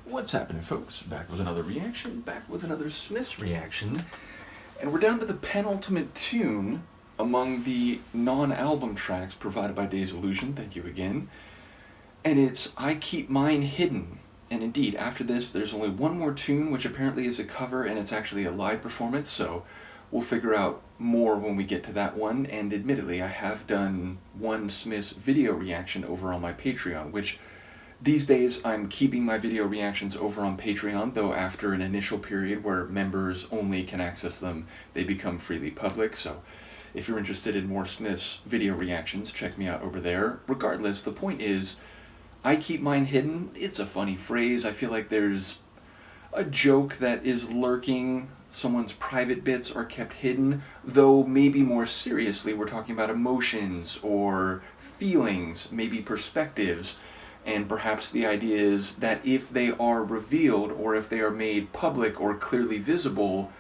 What's happening, folks? Back with another reaction, back with another Smith's reaction, and we're down to the penultimate tune among the non-album tracks provided by Daisylusion, thank you again, and it's I Keep Mine Hidden. And indeed, after this, there's only one more tune, which apparently is a cover, and it's actually a live performance, so we'll figure out more when we get to that one. And admittedly, I have done one Smith's video reaction over on my Patreon, which these days I'm keeping my video reactions over on Patreon, though after an initial period where members only can access them, they become freely public. So if you're interested in more Smith's video reactions, check me out over there. Regardless, the point is, I keep mine hidden. It's a funny phrase. I feel like there's a joke that is lurking. Someone's private bits are kept hidden, though maybe more seriously we're talking about emotions or feelings, maybe perspectives, and perhaps the idea is that if they are revealed or if they are made public or clearly visible,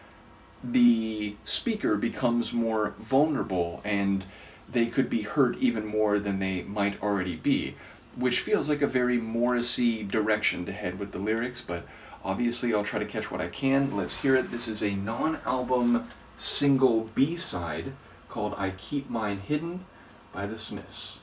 the speaker becomes more vulnerable and they could be hurt even more than they might already be, which feels like a very Morrissey direction to head with the lyrics, but obviously I'll try to catch what I can. Let's hear it. This is a non-album single B-side called I Keep Mine Hidden by the Smiths.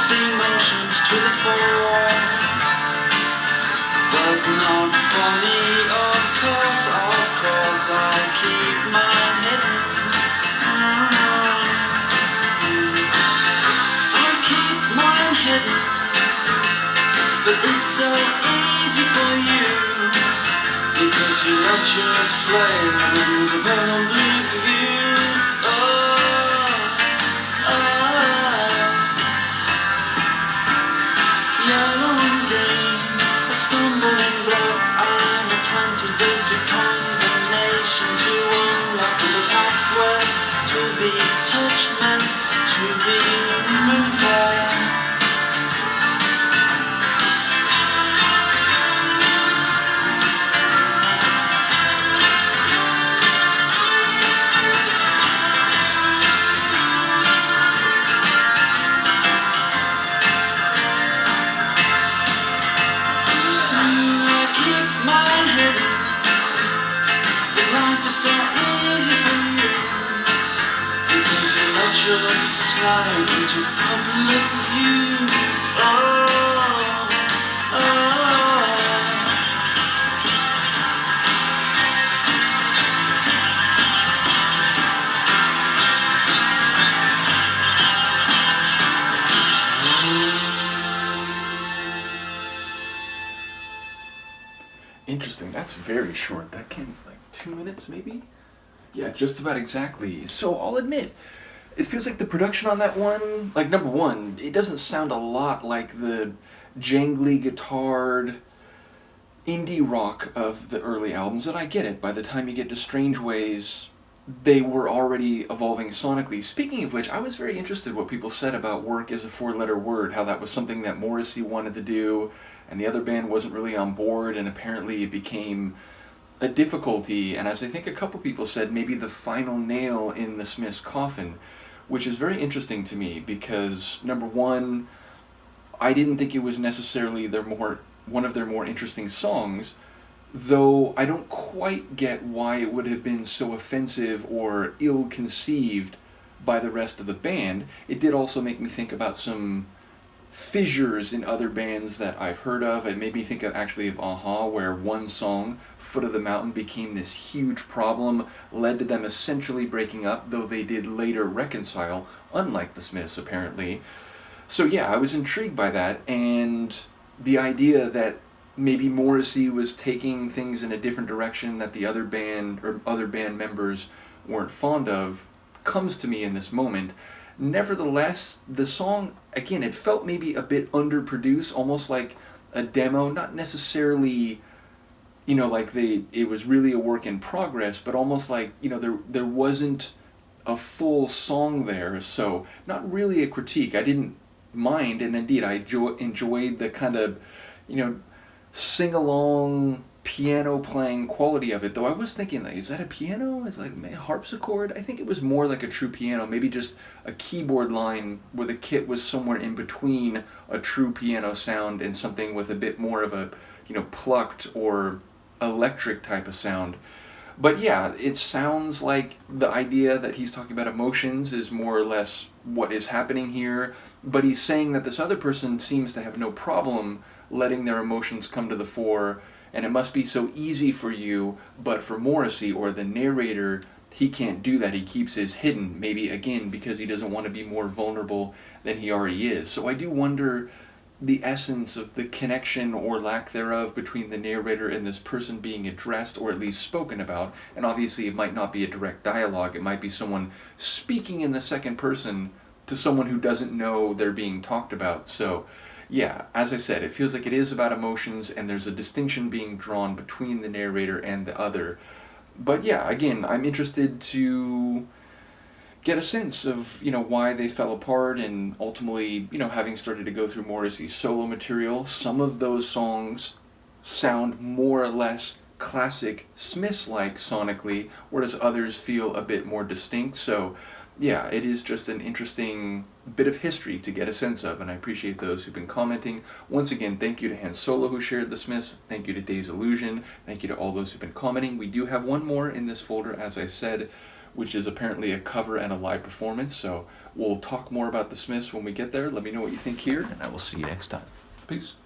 Emotions to the fore, but not for me, of course, I keep mine hidden. I keep mine hidden, but it's so easy for you, because you let yours flame into public view. Yellow and green, a stumbling block, I'm a 20-digit combination to unlock the password. To be touched meant to be remembered. So easy for you, because you let yours slide into public view. Interesting, that's very short. That came like 2 minutes maybe? Yeah, just about exactly. So I'll admit, it feels like the production on that one, like number one, it doesn't sound a lot like the jangly guitared indie rock of the early albums, and I get it. By the time you get to Strange Ways, they were already evolving sonically. Speaking of which, I was very interested what people said about work as a four-letter word, how that was something that Morrissey wanted to do, and the other band wasn't really on board, and apparently it became a difficulty, and as I think a couple people said, maybe the final nail in the Smiths' coffin, which is very interesting to me because, number one, I didn't think it was necessarily one of their more interesting songs, though I don't quite get why it would have been so offensive or ill-conceived by the rest of the band. It did also make me think about some fissures in other bands that I've heard of. It made me think of a-ha, where one song, Foot of the Mountain, became this huge problem, led to them essentially breaking up, though they did later reconcile, unlike the Smiths apparently. So yeah, I was intrigued by that, and the idea that maybe Morrissey was taking things in a different direction that the other band or other band members weren't fond of comes to me in this moment. Nevertheless, the song, again, it felt maybe a bit underproduced, almost like a demo, not necessarily, like it was really a work in progress, but almost like, there wasn't a full song there, so not really a critique. I didn't mind, and indeed I enjoyed the kind of, you know, sing along piano playing quality of it. Though I was thinking, like, is that a piano? Is it like a harpsichord? I think it was more like a true piano, maybe just a keyboard line where the kit was somewhere in between a true piano sound and something with a bit more of a, you know, plucked or electric type of sound. But yeah, it sounds like the idea that he's talking about emotions is more or less what is happening here, but he's saying that this other person seems to have no problem letting their emotions come to the fore, and it must be so easy for you, but for Morrissey, or the narrator, he can't do that. He keeps his hidden, maybe again because he doesn't want to be more vulnerable than he already is. So I do wonder the essence of the connection or lack thereof between the narrator and this person being addressed or at least spoken about. And obviously it might not be a direct dialogue, it might be someone speaking in the second person to someone who doesn't know they're being talked about. So yeah, as I said, it feels like it is about emotions, and there's a distinction being drawn between the narrator and the other. But yeah, again, I'm interested to get a sense of, you know, why they fell apart, and ultimately, you know, having started to go through Morrissey's solo material, some of those songs sound more or less classic Smiths-like sonically, whereas others feel a bit more distinct. So yeah, it is just an interesting bit of history to get a sense of, and I appreciate those who've been commenting. Once again, thank you to Han Solo who shared the Smiths, thank you to Daisylusion, thank you to all those who've been commenting. We do have one more in this folder, as I said, which is apparently a cover and a live performance, so we'll talk more about the Smiths when we get there. Let me know what you think here, and I will see you next time. Peace.